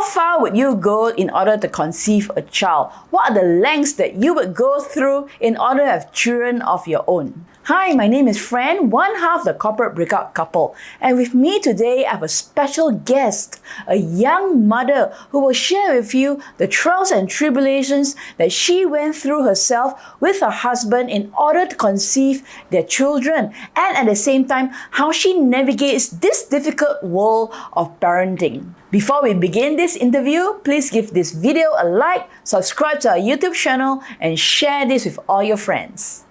far would you go in order to conceive a child? What are the lengths that you would go through in order to have children of your own? Hi, my name is Fran, one half of the corporate breakout couple. And with me today, I have a special guest, a young mother who will share with you the trials and tribulations that she went through herself with her husband in order to conceive their children, and at the same time, how she navigates this difficult world of parenting. Before we begin this interview, please give this video a like, subscribe to our YouTube channel, and share this with all your friends.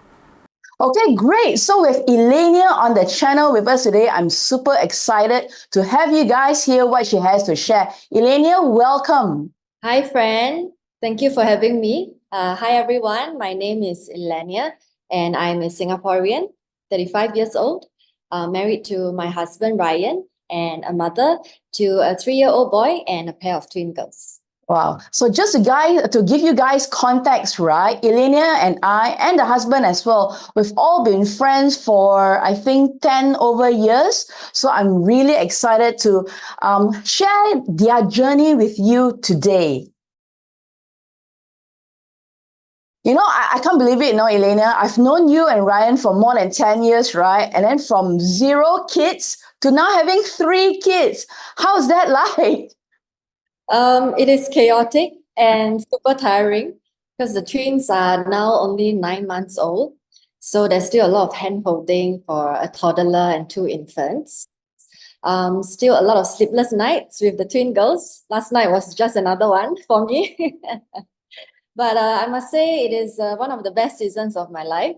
Okay, great. So with Eilania on the channel with us today, I'm super excited to have you guys hear what she has to share. Eilania, welcome. Hi, Fran. Thank you for having me. Hi, everyone. My name is Eilania, and I'm a Singaporean, 35 years old, married to my husband, Ryan, and a mother to a 3-year-old boy and a pair of twin girls. Wow. So just to give you guys context, right? Eilania and I, and the husband as well, we've all been friends for, I think, 10 over years. So I'm really excited to share their journey with you today. You know, I can't believe it, Eilania. I've known you and Ryan for more than 10 years, right? And then from 0 kids to now having 3 kids. How's that like? It is chaotic and super tiring because the twins are now only 9 months old. So there's still a lot of hand-holding for a toddler and 2 infants. Still a lot of sleepless nights with the twin girls. Last night was just another one for me. But I must say it is one of the best seasons of my life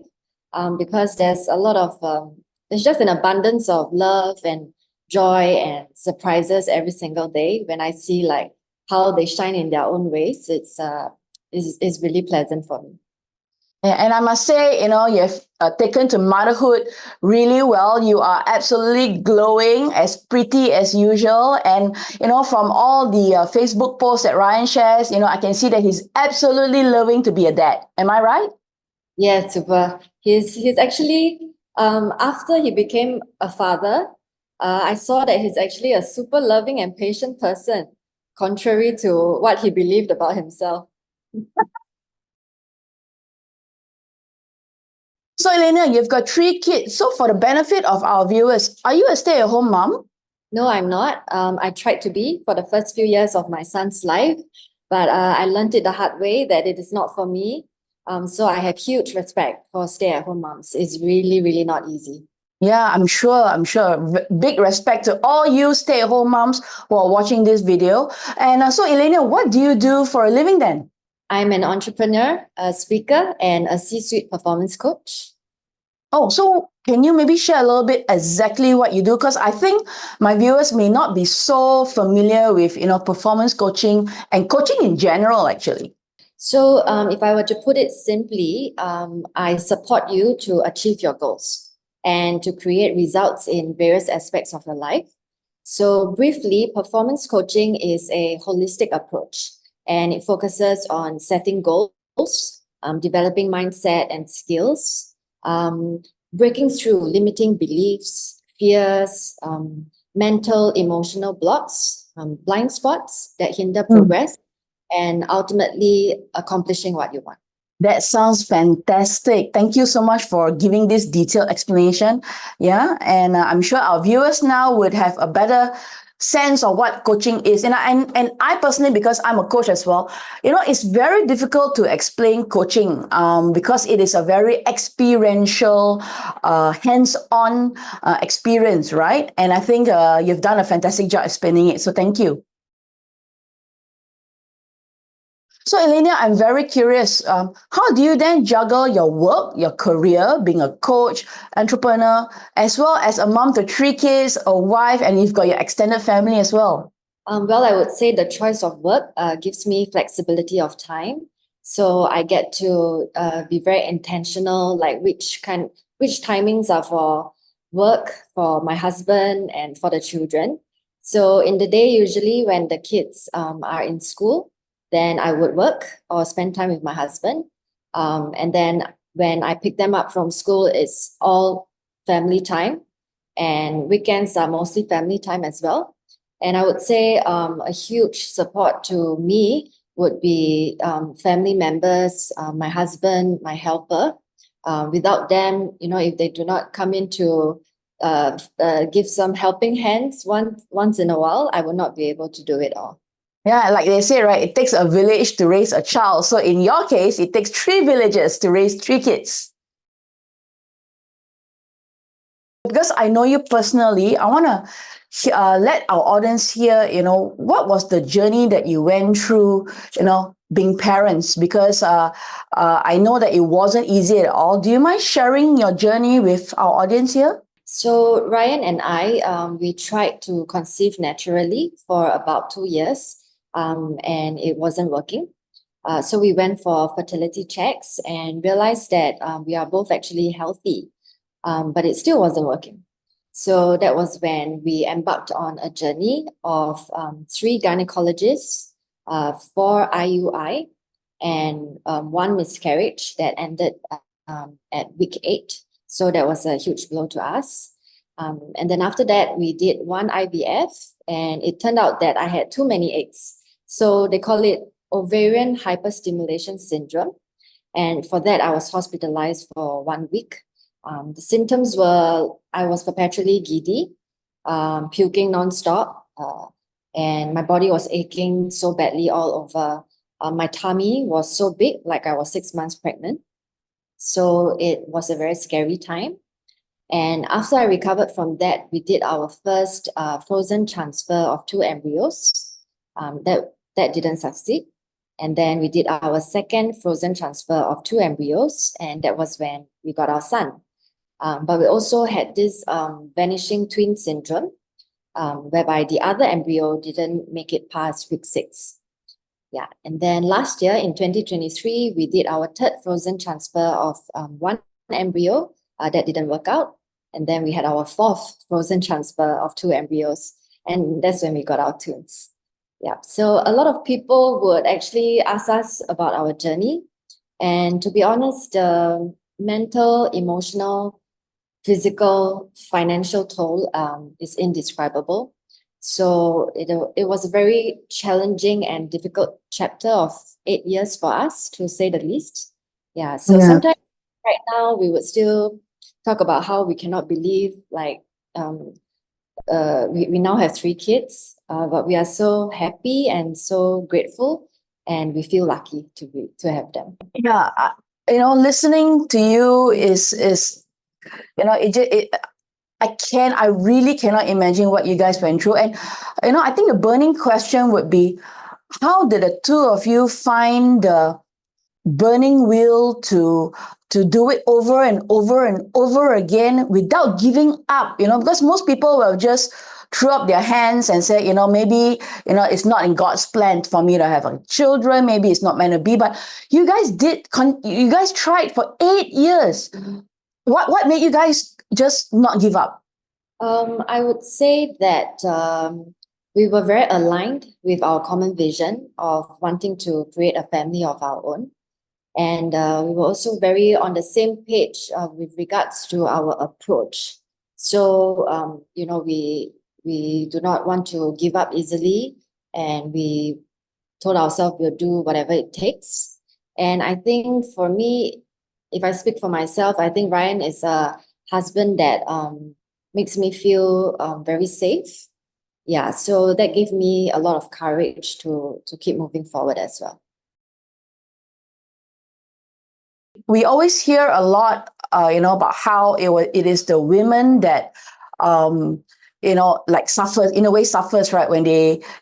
because there's a lot of, there's just an abundance of love and joy and surprises every single day when I see like how they shine in their own ways. It's really pleasant for me. And I must say, you've taken to motherhood really well. You are absolutely glowing, as pretty as usual. And, from all the Facebook posts that Ryan shares, I can see that he's absolutely loving to be a dad. Am I right? Yeah, super. He's actually, after he became a father, I saw that he's actually a super loving and patient person, contrary to what he believed about himself. So, Eilania, you've got 3 kids. So for the benefit of our viewers, are you a stay-at-home mom? No, I'm not. I tried to be for the first few years of my son's life, but I learned it the hard way that it is not for me. So I have huge respect for stay-at-home moms. It's really, really not easy. Yeah, I'm sure. Big respect to all you stay-at-home moms who are watching this video. And so, Eilania, what do you do for a living then? I'm an entrepreneur, a speaker, and a C-suite performance coach. Oh, so can you maybe share a little bit exactly what you do? Because I think my viewers may not be so familiar with, performance coaching and coaching in general, actually. So if I were to put it simply, I support you to achieve your goals and to create results in various aspects of your life. So briefly, performance coaching is a holistic approach, and it focuses on setting goals, developing mindset and skills, breaking through limiting beliefs, fears, mental, emotional blocks, blind spots that hinder progress, and ultimately accomplishing what you want. That sounds fantastic. Thank you so much for giving this detailed explanation. Yeah, and I'm sure our viewers now would have a better sense of what coaching is. And I personally, because I'm a coach as well, it's very difficult to explain coaching because it is a very experiential, hands-on experience, right? And I think you've done a fantastic job explaining it. So thank you. So, Eilania, I'm very curious. How do you then juggle your work, your career, being a coach, entrepreneur, as well as a mom to 3 kids, a wife, and you've got your extended family as well? Well, I would say the choice of work gives me flexibility of time. So I get to be very intentional, like which timings are for work, for my husband, and for the children. So in the day, usually when the kids are in school, then I would work or spend time with my husband. And then when I pick them up from school, it's all family time. And weekends are mostly family time as well. And I would say a huge support to me would be family members, my husband, my helper. Without them, if they do not come in to give some helping hands once in a while, I will not be able to do it all. Yeah, like they say, right? It takes a village to raise a child. So in your case, it takes 3 villages to raise 3 kids. Because I know you personally, I want to let our audience hear, what was the journey that you went through, being parents? Because I know that it wasn't easy at all. Do you mind sharing your journey with our audience here? So Ryan and I, we tried to conceive naturally for about 2 years, and it wasn't working. So we went for fertility checks and realized that we are both actually healthy, but it still wasn't working. So that was when we embarked on a journey of 3 gynecologists, 4 IUI, and 1 miscarriage that ended at week 8. So that was a huge blow to us. And then after that, we did 1 IVF, and it turned out that I had too many eggs. So they call it ovarian hyperstimulation syndrome. And for that, I was hospitalized for 1 week. The symptoms were I was perpetually giddy, puking nonstop, and my body was aching so badly all over. My tummy was so big, like I was 6 months pregnant. So it was a very scary time. And after I recovered from that, we did our first frozen transfer of 2 embryos. That didn't succeed. And then we did our second frozen transfer of 2 embryos, and that was when we got our son. But we also had this vanishing twin syndrome, whereby the other embryo didn't make it past week 6. Yeah, and then last year in 2023, we did our third frozen transfer of 1 embryo that didn't work out. And then we had our 4th frozen transfer of 2 embryos, and that's when we got our twins. Yeah, so a lot of people would actually ask us about our journey. And to be honest, the mental, emotional, physical, financial toll is indescribable. So it was a very challenging and difficult chapter of 8 years for us, to say the least. Yeah, so sometimes right now we would still talk about how we cannot believe, like, we now have 3 kids, but we are so happy and so grateful, and we feel lucky to have them. Yeah, listening to you is I really cannot imagine what you guys went through. And I think the burning question would be, how did the 2 of you find the burning will to do it over and over and over again without giving up? Because most people will just throw up their hands and say, maybe it's not in God's plan for me to have children, maybe it's not meant to be. But you guys you guys tried for 8 years. What made you guys just not give up? I would say that we were very aligned with our common vision of wanting to create a family of our own. And we were also very on the same page with regards to our approach. So, we do not want to give up easily, and we told ourselves we'll do whatever it takes. And I think for me, if I speak for myself, I think Ryan is a husband that makes me feel very safe. Yeah, so that gave me a lot of courage to keep moving forward as well. We always hear a lot, about how it is the women that, suffers, right,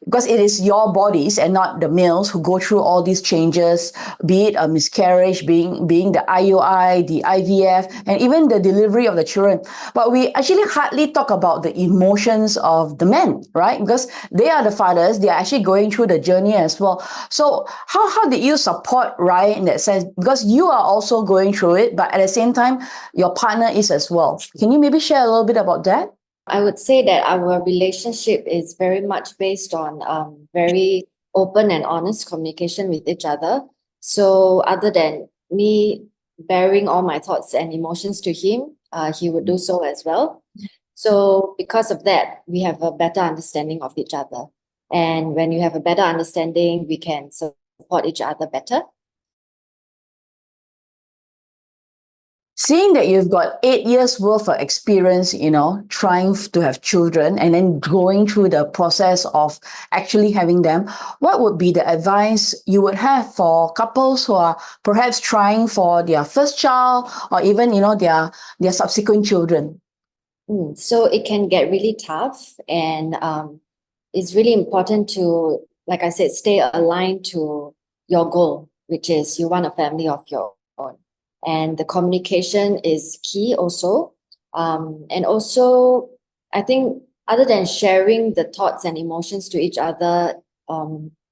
because it is your bodies and not the males who go through all these changes, be it a miscarriage, being the IUI, the IVF, and even the delivery of the children. But we actually hardly talk about the emotions of the men, right? Because they are the fathers, they are actually going through the journey as well. So how did you support Ryan in that sense? Because you are also going through it, but at the same time, your partner is as well. Can you maybe share a little bit about that? I would say that our relationship is very much based on very open and honest communication with each other. So other than me bearing all my thoughts and emotions to him, he would do so as well. So because of that, we have a better understanding of each other. And when you have a better understanding, we can support each other better. Seeing that you've got 8 years worth of experience, trying to have children and then going through the process of actually having them, what would be the advice you would have for couples who are perhaps trying for their first child or even, their subsequent children? So it can get really tough, and it's really important to, like I said, stay aligned to your goal, which is you want a family of your own. And the communication is key also. And also, I think other than sharing the thoughts and emotions to each other,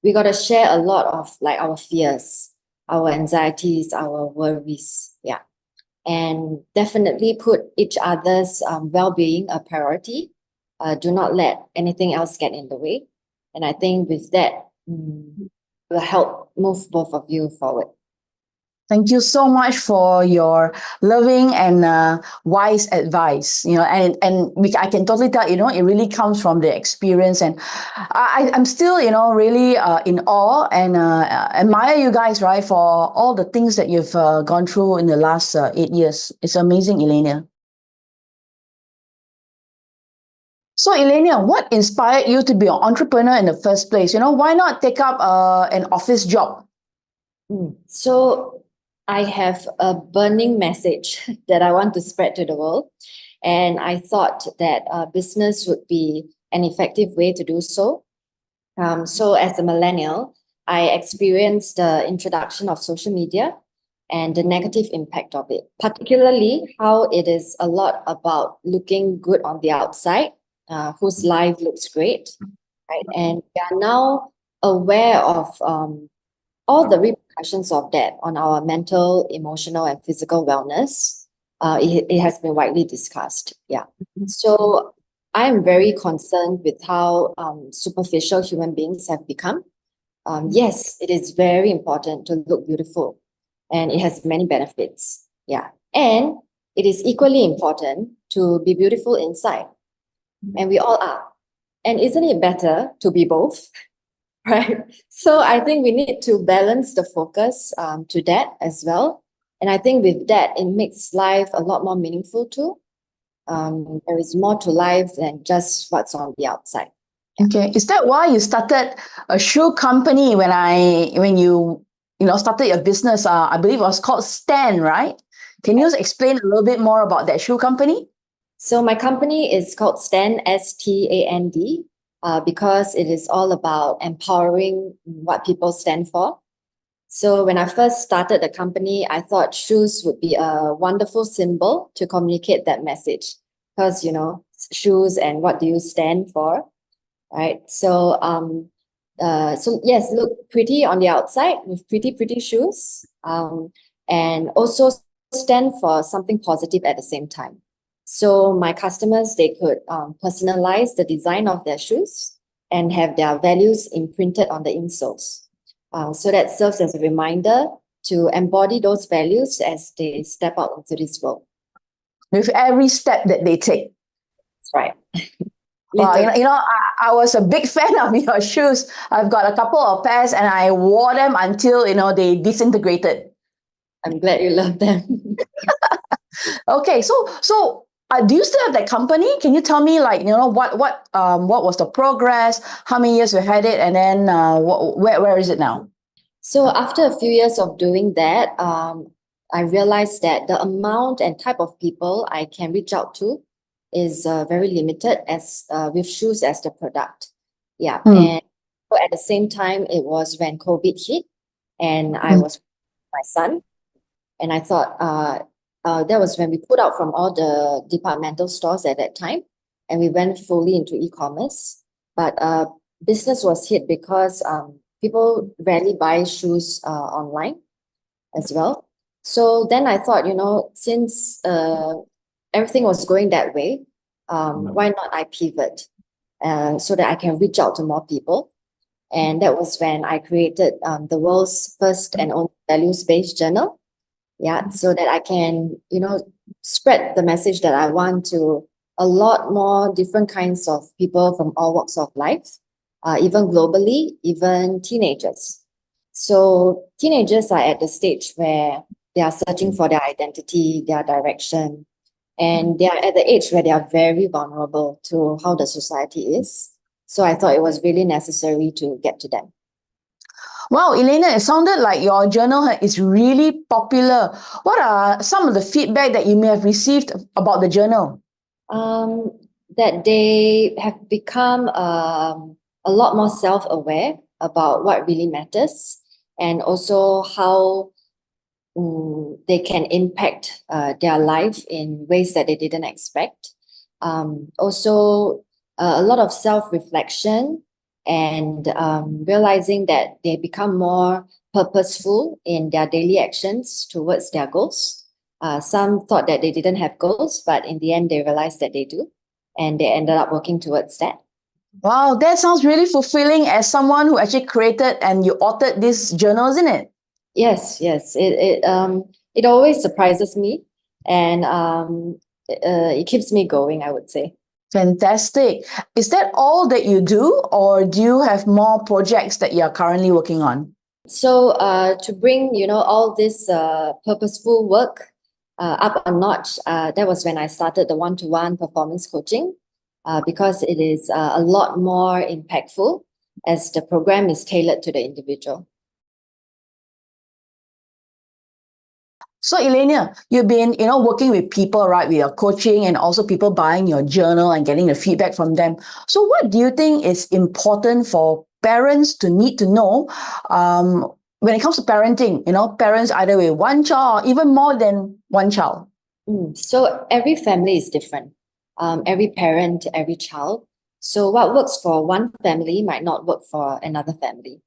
we got to share a lot of like our fears, our anxieties, our worries. Yeah. And definitely put each other's well-being a priority. Do not let anything else get in the way. And I think with that, will help move both of you forward. Thank you so much for your loving and wise advice. I can totally tell. It really comes from the experience, and I'm still, really in awe and admire you guys, right, for all the things that you've gone through in the last 8 years. It's amazing, Eilania. So, Eilania, what inspired you to be an entrepreneur in the first place? Why not take up an office job? So I have a burning message that I want to spread to the world. And I thought that business would be an effective way to do so. So as a millennial, I experienced the introduction of social media and the negative impact of it, particularly how it is a lot about looking good on the outside, whose life looks great, right? And we are now aware of all the repercussions of that on our mental, emotional, and physical wellness. It has been widely discussed. Yeah. So I'm very concerned with how superficial human beings have become. Yes, it is very important to look beautiful, and it has many benefits. Yeah. And it is equally important to be beautiful inside. And we all are. And isn't it better to be both? Right. So I think we need to balance the focus to that as well. And I think with that, it makes life a lot more meaningful too. There is more to life than just what's on the outside. Okay. Is that why you started a shoe company when you started your business? I believe it was called Stan, right? Can you explain a little bit more about that shoe company? So my company is called Stand, STAND, because it is all about empowering what people stand for. So when I first started the company, I thought shoes would be a wonderful symbol to communicate that message, because shoes and what do you stand for, right? So so yes, look pretty on the outside with pretty shoes, and also stand for something positive at the same time. So my customers, they could personalize the design of their shoes and have their values imprinted on the insoles. So that serves as a reminder to embody those values as they step out into this world. With every step that they take. That's right. Wow, I was a big fan of your shoes. I've got a couple of pairs and I wore them until, they disintegrated. I'm glad you love them. Okay, so do you still have that company? Can you tell me, what was the progress? How many years you had it, and then where is it now? So after a few years of doing that, I realized that the amount and type of people I can reach out to is very limited as with shoes as the product. Yeah, and so at the same time, it was when COVID hit, and I was with my son, and I thought that was when we put out from all the departmental stores at that time, and we went fully into e-commerce. But business was hit because people rarely buy shoes online as well. So then I thought, since everything was going that way, why not I pivot so that I can reach out to more people? And that was when I created the world's first and only values-based journal. Yeah, so that I can, spread the message that I want to a lot more different kinds of people from all walks of life, even globally, even teenagers. So teenagers are at the stage where they are searching for their identity, their direction, and they are at the age where they are very vulnerable to how the society is. So I thought it was really necessary to get to them. Wow, Elena, it sounded like your journal is really popular. What are some of the feedback that you may have received about the journal? That they have become a lot more self-aware about what really matters, and also how they can impact their life in ways that they didn't expect. Also, a lot of self-reflection and realizing that they become more purposeful in their daily actions towards their goals. Some thought that they didn't have goals, but in the end, they realized that they do, and they ended up working towards that. Wow, that sounds really fulfilling as someone who actually created and you authored this journal, isn't it? Yes, yes. It always surprises me, and it keeps me going, I would say. Fantastic. Is that all that you do, or do you have more projects that you are currently working on? So to bring, all this purposeful work up a notch, that was when I started the one-to-one performance coaching, because it is a lot more impactful as the program is tailored to the individual. So, Elena, you've been, working with people, right, with your coaching and also people buying your journal and getting the feedback from them. So, what do you think is important for parents to need to know when it comes to parenting? Parents either with one child or even more than one child. So every family is different. Every parent, every child. So what works for one family might not work for another family.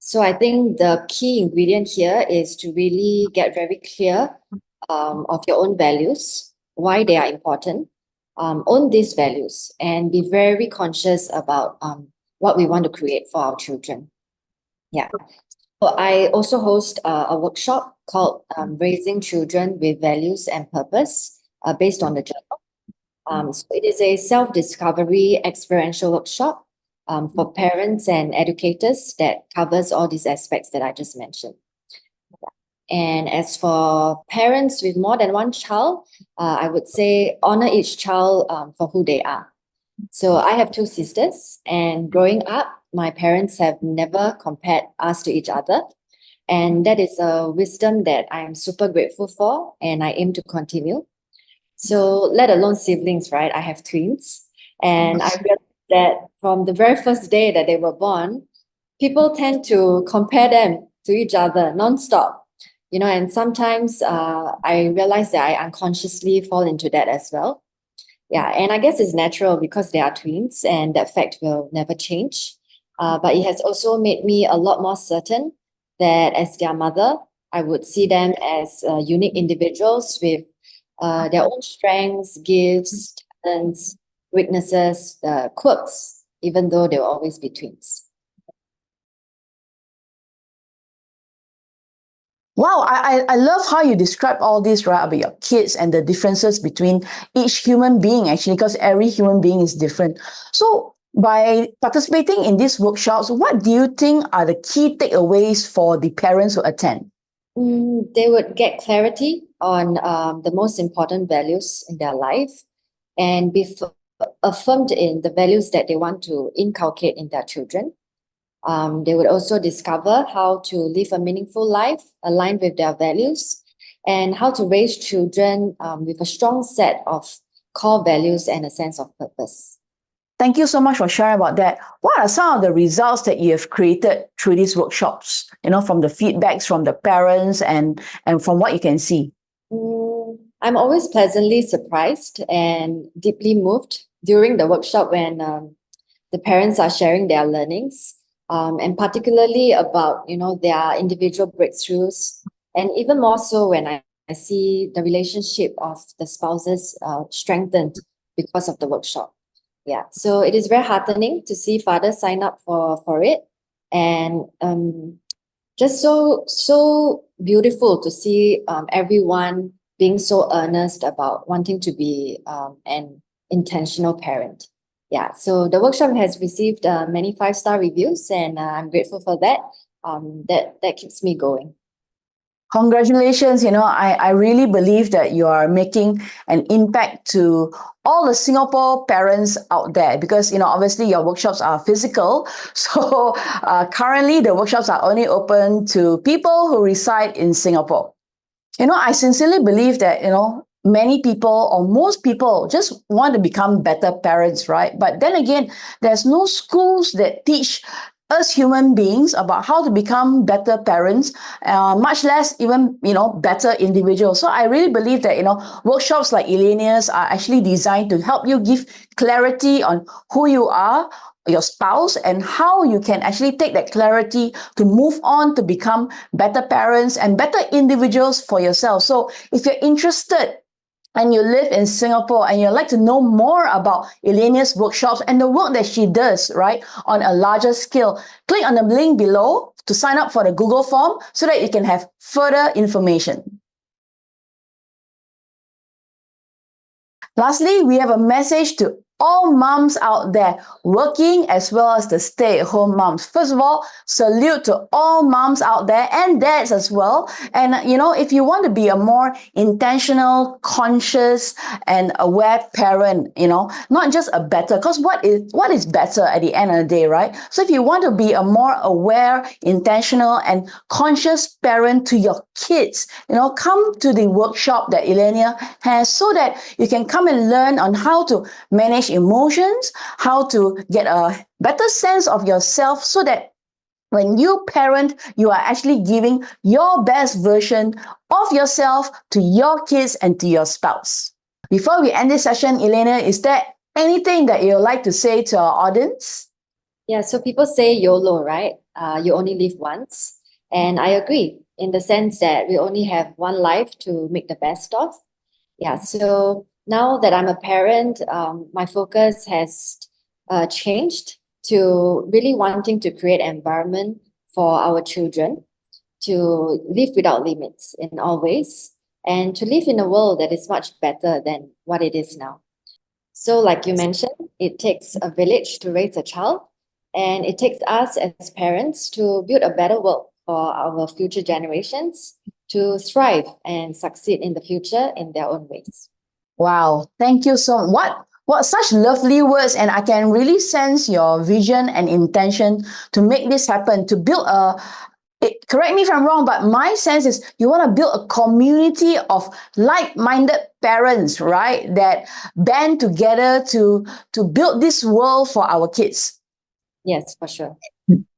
So I think the key ingredient here is to really get very clear of your own values, why they are important, own these values, and be very conscious about what we want to create for our children. Yeah. So I also host a workshop called Raising Children with Values and Purpose, based on the journal. So it is a self-discovery experiential workshop for parents and educators that covers all these aspects that I just mentioned. And as for parents with more than one child, I would say honor each child for who they are. So I have two sisters, and growing up, my parents have never compared us to each other. And that is a wisdom that I am super grateful for, and I aim to continue. So let alone siblings, right? I have twins, and I realized that from the very first day that they were born, people tend to compare them to each other nonstop. And sometimes I realize that I unconsciously fall into that as well. Yeah, and I guess it's natural because they are twins, and that fact will never change. But it has also made me a lot more certain that as their mother, I would see them as unique individuals with their own strengths, gifts, talents, weaknesses, quirks, even though they will always be twins. Wow, I love how you describe all this, right, about your kids and the differences between each human being, actually, because every human being is different. So, by participating in these workshops, what do you think are the key takeaways for the parents who attend? They would get clarity on the most important values in their life, and be affirmed in the values that they want to inculcate in their children. They would also discover how to live a meaningful life aligned with their values, and how to raise children with a strong set of core values and a sense of purpose. Thank you so much for sharing about that. What are some of the results that you have created through these workshops? From the feedbacks from the parents and from what you can see. I'm always pleasantly surprised and deeply moved during the workshop when the parents are sharing their learnings, and particularly about their individual breakthroughs, and even more so when I see the relationship of the spouses strengthened because of the workshop. Yeah, so it is very heartening to see fathers sign up for it, and just so beautiful to see everyone being so earnest about wanting to be an intentional parent. Yeah, so the workshop has received many 5-star reviews, and I'm grateful for that. That keeps me going. Congratulations. I really believe that you are making an impact to all the Singapore parents out there because, obviously your workshops are physical. So currently the workshops are only open to people who reside in Singapore. I sincerely believe that, many people or most people just want to become better parents, right? But then again, there's no schools that teach us human beings about how to become better parents, much less even, better individuals. So I really believe that, workshops like Eilania's are actually designed to help you give clarity on who you are, your spouse, and how you can actually take that clarity to move on to become better parents and better individuals for yourself. So if you're interested and you live in Singapore and you'd like to know more about Eilania's workshops and the work that she does, right, on a larger scale, click on the link below to sign up for the Google form so that you can have further information. Lastly, we have a message to all moms out there working as well as the stay-at-home moms. First of all, salute to all moms out there and dads as well. And if you want to be a more intentional, conscious, and aware parent, not just a better, because what is better at the end of the day, right? So if you want to be a more aware, intentional, and conscious parent to your kids, come to the workshop that Eilania has so that you can come and learn on how to manage emotions, how to get a better sense of yourself so that when you parent, you are actually giving your best version of yourself to your kids and to your spouse. Before we end this session, Eilania, is there anything that you'd like to say to our audience? Yeah, so people say YOLO, right? You only live once. And I agree in the sense that we only have one life to make the best of. Yeah, so now that I'm a parent, my focus has changed to really wanting to create an environment for our children to live without limits in all ways and to live in a world that is much better than what it is now. So like you mentioned, it takes a village to raise a child, and it takes us as parents to build a better world for our future generations to thrive and succeed in the future in their own ways. Wow, thank you so much. What such lovely words, and I can really sense your vision and intention to make this happen, to build correct me if I'm wrong, but my sense is you want to build a community of like-minded parents, right? That band together to build this world for our kids. Yes, for sure.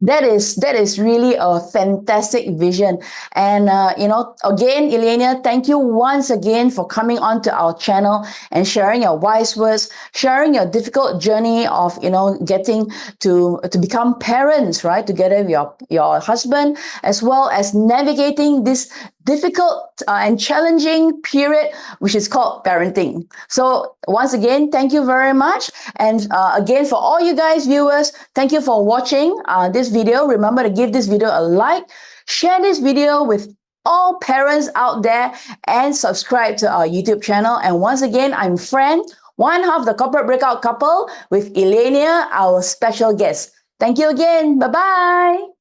That is really a fantastic vision. And, again, Eilania, thank you once again for coming onto our channel and sharing your wise words, sharing your difficult journey of, getting to become parents, right? Together with your husband, as well as navigating this difficult and challenging period, which is called parenting. So once again, thank you very much. And again, for all you guys viewers, thank you for watching this video. Remember to give this video a like, share this video with all parents out there, and subscribe to our YouTube channel. And once again, I'm Fran, one half the corporate breakout couple, with Eilania, our special guest. Thank you again. Bye-bye.